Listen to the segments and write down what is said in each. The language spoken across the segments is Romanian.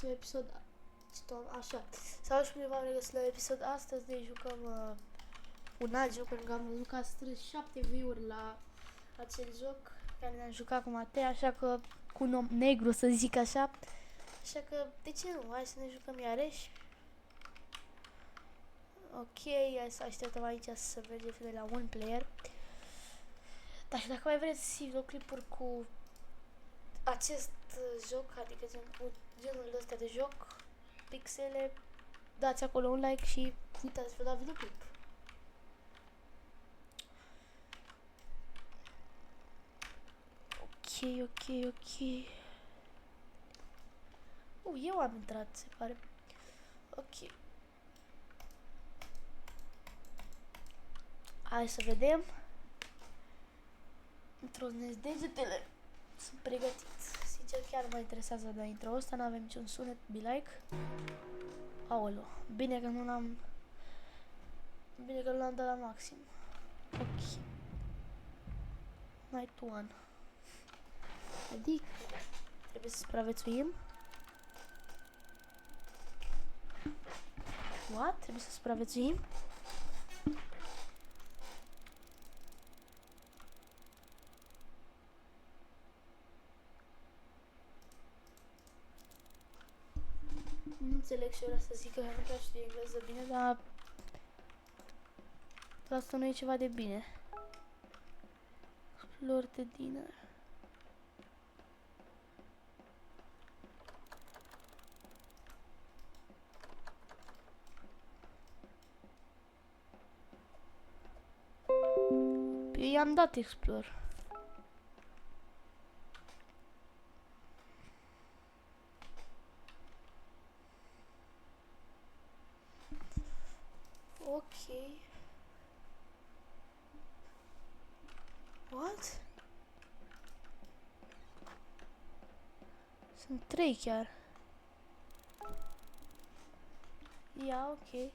un episod. Așa. Sau și v-am regăsit la episod. Astăzi ne jucăm un alt joc, pentru că am văzut că a strâns 7 view-uri la acel joc care ne-am jucat cu Matei, așa că cu un om negru, să zic așa. Așa că, de ce nu? Hai să ne jucăm iarăși. Ok, hai să așteptăm aici să mergem de la un player. Dar și dacă mai vreți videoclipuri cu acest joc, adică genul ăsta de joc, pixele, dați acolo un like și uitați-vă la videoclip. Ok. Eu am intrat, se pare. Ok. Hai să vedem. Întrunesc degetele. Sunt pregătit. Sincer, chiar mă interesează de intro ăsta. N-avem niciun sunet, be like. Aoleu. Bine că nu l-am dat la maxim. Ok. Night 1. Adică trebuie să supraviețuim. What? Trebuie să supraviețuim? Nu înțeleg și eu să zic că nu prea știu engleză bine, dar asta nu e ceva de bine. Flori de dinner. I-am dat explore. Ok. What? Sunt 3 chiar. Ia, ok.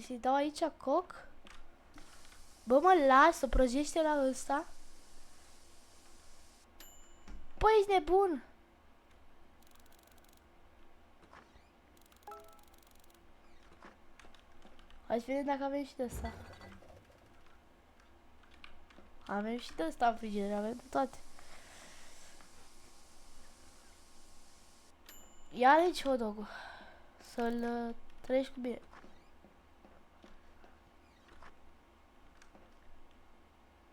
Și dau aici coc? Bă, mă las, o prăjește la ăsta? Păi, ești nebun! Hai să vedem dacă avem și de ăsta. Avem și de ăsta în frigider, avem de toate. Ia aici hot dog-ul. Să-l trăiești cu bine.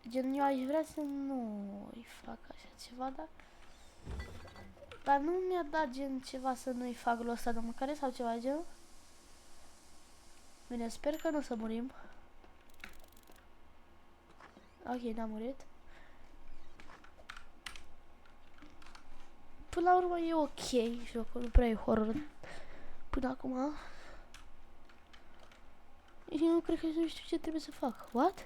Gen, eu aș vrea să nu îi fac așa ceva, dar nu mi-a dat gen ceva să nu-i fac lui ăsta de mâncare sau ceva genul. Bine, sper că nu o să murim. Ok, n-am murit. Până la urmă e ok jocul, nu prea e horror până acum. Eu nu cred că nu știu ce trebuie să fac. What?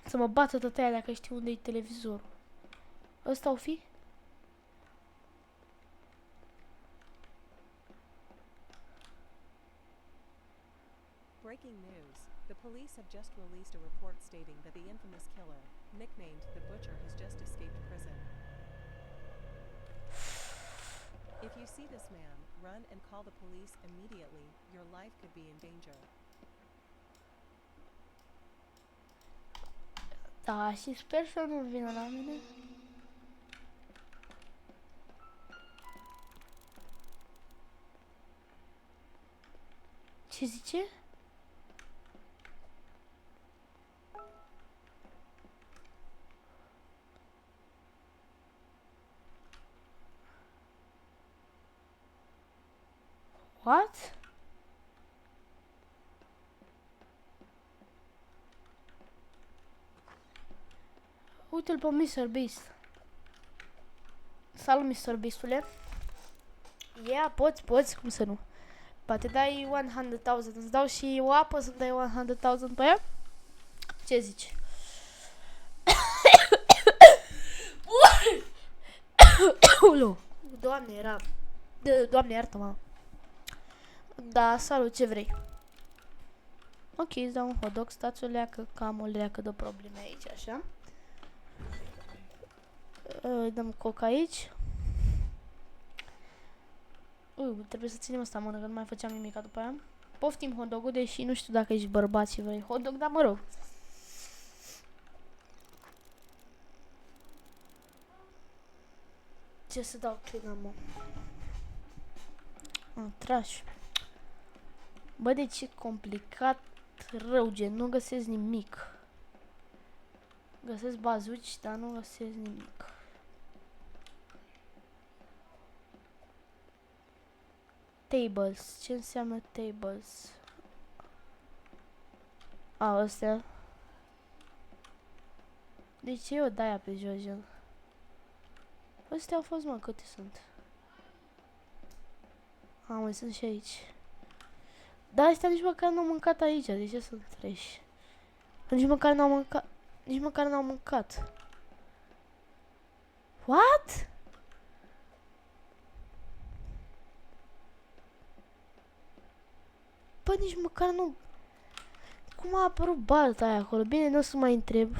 Să mă bată tătaia dacă știu unde e televizorul. Ăsta o fi? Breaking news. The police have just released a report stating that the infamous killer, nicknamed the Butcher, has just escaped prison. If you see this man, run and call the police immediately. Your life could be in danger. Da, și sper să nu vină la mine. Ce zice? What? Uite-l pe Mr. Beast. Salut, Mr. Beastule. Yeah, poți, cum să nu. Poate dai 100,000, îți dau și o apă să-mi dai 100,000 pe ea? Ce zici? Doamne, era... Doamne, iartă-mă. Da, salut, ce vrei? Ok, îți dau un hot dog, stați o leacă, cam o leacă de probleme aici, așa. Dăm coca aici. Trebuie să ținem asta în mână, că nu mai făceam nimica după aia. Poftim hot dog-ul, deși nu știu dacă ești bărbat și vrei hot dog, dar mă rog. Ce să dau clean, mă? Trash. Bă, de ce complicat rău, gen, nu găsesc nimic. Găsesc bazuci, dar nu găsesc nimic. Tables. Ce înseamnă tables? Astea. De ce eu de-aia pe jos, gen? Astea au fost, mă, câte sunt? Mai sunt și aici. Dar astea nici măcar n-au mâncat aici. De ce sunt fresh? Nici măcar n-au mâncat. Nici măcar n-au mâncat. What? Bă, nici măcar nu... Cum a apărut balta aia acolo? Bine, nu o să mai întreb.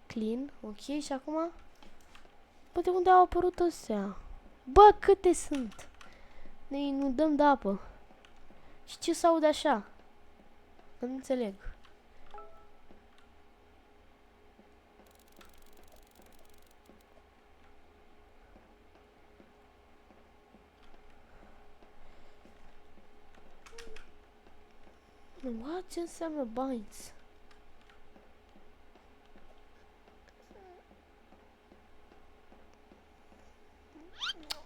Clean, ok, și acum? Bă, de unde au apărut astea? Bă, câte sunt? Noi nu dăm de apă. Și ce se aude așa? Nu înțeleg. What? Ce înseamnă binds?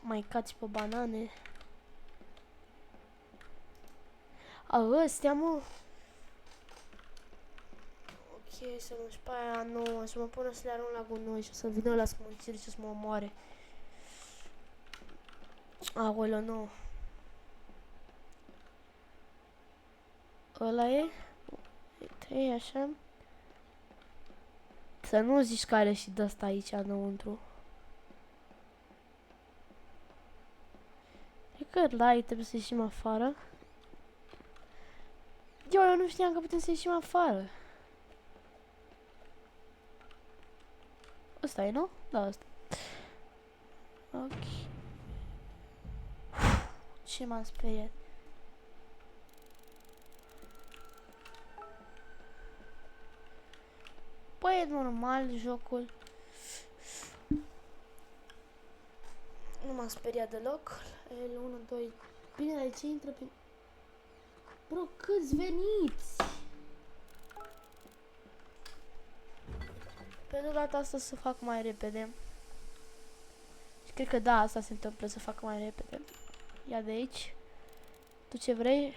Mai cați pe banane. Ăstea, mă. Ok, să mă și pe aia nouă, să mă pună să le arunc la gunoi și să vină la smunciri și să mă omoare. Aoleu, nu. Ăla e? Uite, e așa. Să nu zici că are și de-asta aici înăuntru. E că la ei trebuie să ieșim afară. Eu nu știam că putem să ieșim afară. Ăsta e, nu? Da, ăsta. Ok. Ce m-am speriat. Păi e normal jocul. Nu m-am speriat deloc. El 1, 2. Bine, aici intră prin... Bro, câți veniți? Pentru data asta să fac mai repede. Și cred că da, asta se întâmplă, să fac mai repede. Ia de aici. Tu ce vrei?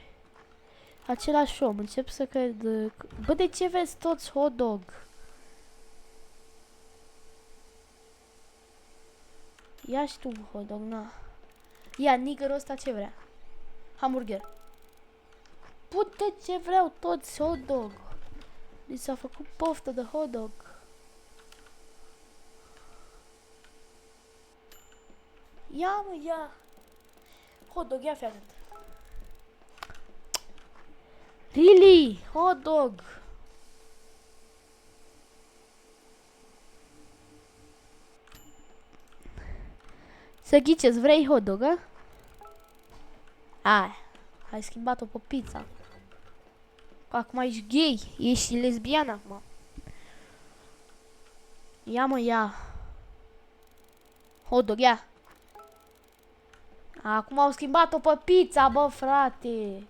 Același om, încep să cred... Bă, de ce vezi toți hot dog? Ia și tu hot dog, na. Ia, niggerul ăsta ce vrea? Hamburger. Pute ce vreau toți hot dog. Li s-a făcut poftă de hot dog. Ia, mă, ia. Hot dog, ia fi atent. Really? Hot dog. Să ghiceți, vrei hot dog, a? Ai schimbat-o pe pizza. Acum ești gay, ești lesbiană acum. Ia, mă, ia. Hot dog, ia. Acum au schimbat-o pe pizza, bă, frate.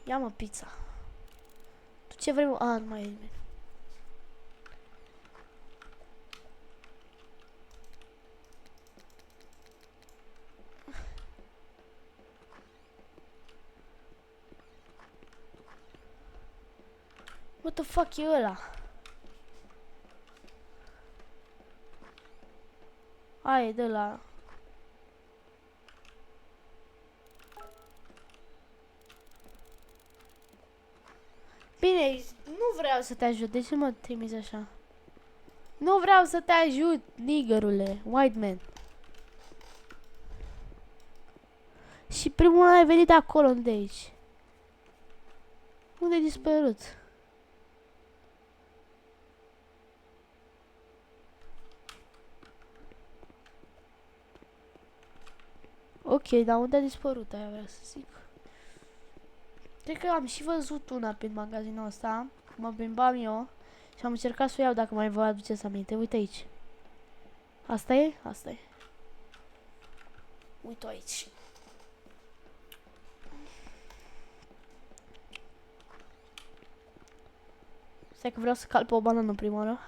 Ia, mă, pizza. Tu ce vrei, mă? Nu mai e nimeni. What the fuck e ăla? E de la... Bine, nu vreau să te ajut. De ce mă trimiți așa? Nu vreau să te ajut, niggerule, white man. Și primul ai venit de acolo, unde aici? Unde ai dispărut? Ok, dar unde a dispărut, aia vreau să zic. Cred că am și văzut una pe magazinul ăsta. Mă plimbam eu și am încercat să o iau dacă mai vă aduceți aminte. Uite aici. Asta e? Asta e. Uite aici. Stai că vreau să calc pe o banană prima oară.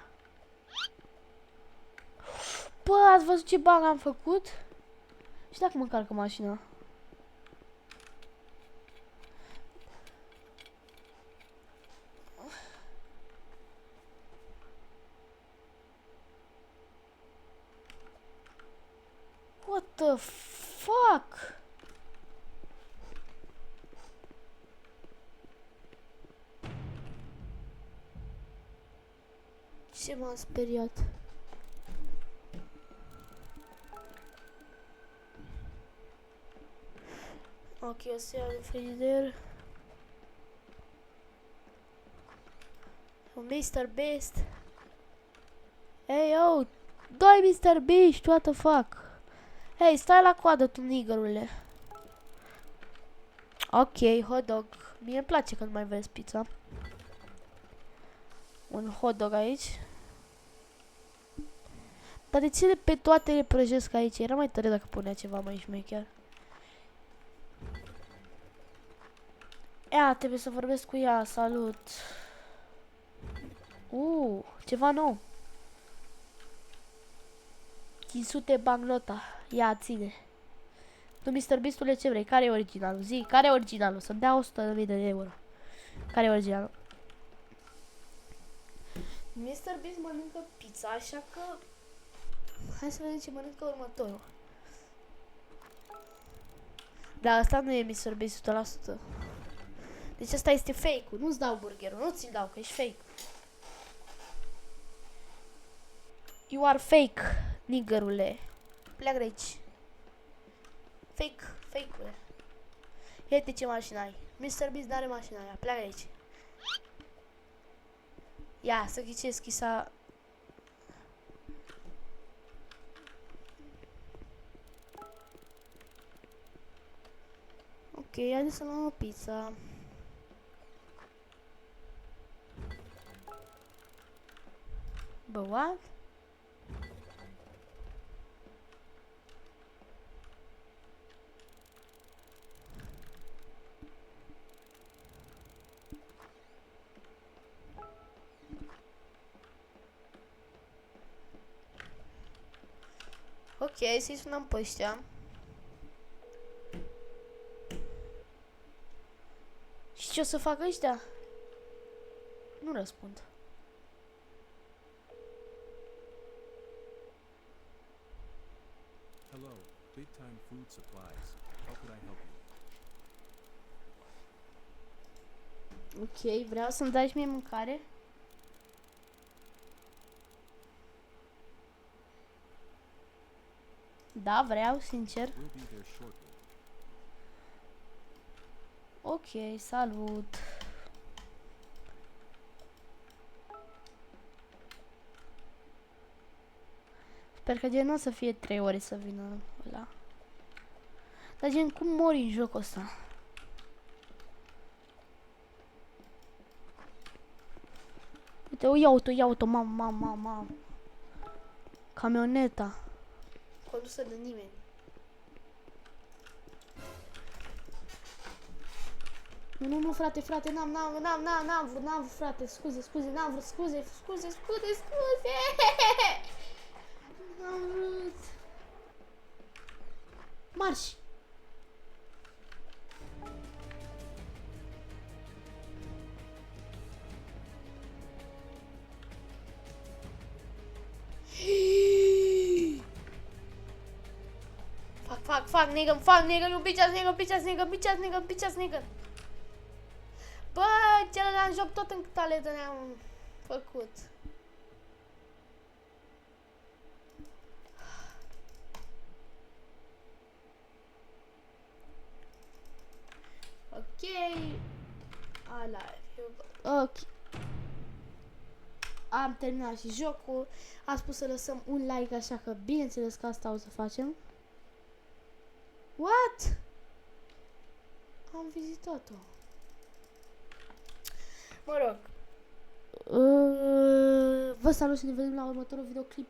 Bă, ați văzut ce bag am făcut? Și dacă mă încarcă mașina? What the fuck? Ce m-a speriat? Ok, o să iau de frigider. Mr. Beast. Hey, yo! Doi Mr. Beast, what the fuck? Hei, stai la coadă, tu niggerule. Ok, hot dog. Mie îmi place când mai vezi pizza. Un hot dog aici. Dar de ce pe toate le prăjesc aici? Era mai tare dacă punea ceva mai șmecher. Ea, trebuie să vorbesc cu ea, salut. Ceva nou. 500 bancnota. Ia, ține. Tu, Mr. Beastule, ce vrei? Care e originalul? Zi, care e originalul? Să-mi dea 100.000 de euro. Care e originalul? Mr. Beast mănâncă pizza, așa că... Hai să vedem ce mănâncă următorul. Da, asta nu e Mr. Beast 100%. Deci asta este fake-ul. Nu-ți dau burgerul, nu ți-l dau, că ești fake. You are fake, niggerule. Pleacă de aici. Fake, fake-ule. Uite ce mașină ai. Mr. Beast n-are mașina aia, pleacă de aici. Ia, să ghicesc, chisa... Ok, haideți să luăm o pizza. Bă, what? Ok, să-i sunăm pe ăștia. Și ce o să facă ăștia? Nu răspund. Hello, Big Time Food Supplies. How could I help you? Ok, vreau să-mi dai și mie mâncare. Da, vreau, sincer. We'll be there shortly. Ok, salut. Sper că gen nu o să fie 3 ore să vină ăla. Dar gen, cum mori în jocul ăsta? Uite, ia auto, mam. Camioneta. Condusă de nimeni. Nu, frate, n-am vrut, frate, scuze, n-am vrut, scuze. N-am vrut. Marș! Fuck, nigga, you bitch-ass nigga. Bă, celălalt joc tot în tale de ne-am făcut. Ok. Alive. Ok. Am terminat și jocul. A spus să lăsăm un like, așa că bineînțeles că asta o să facem. What? Am vizitat-o. Mă rog. Vă salut și ne vedem la următorul videoclip.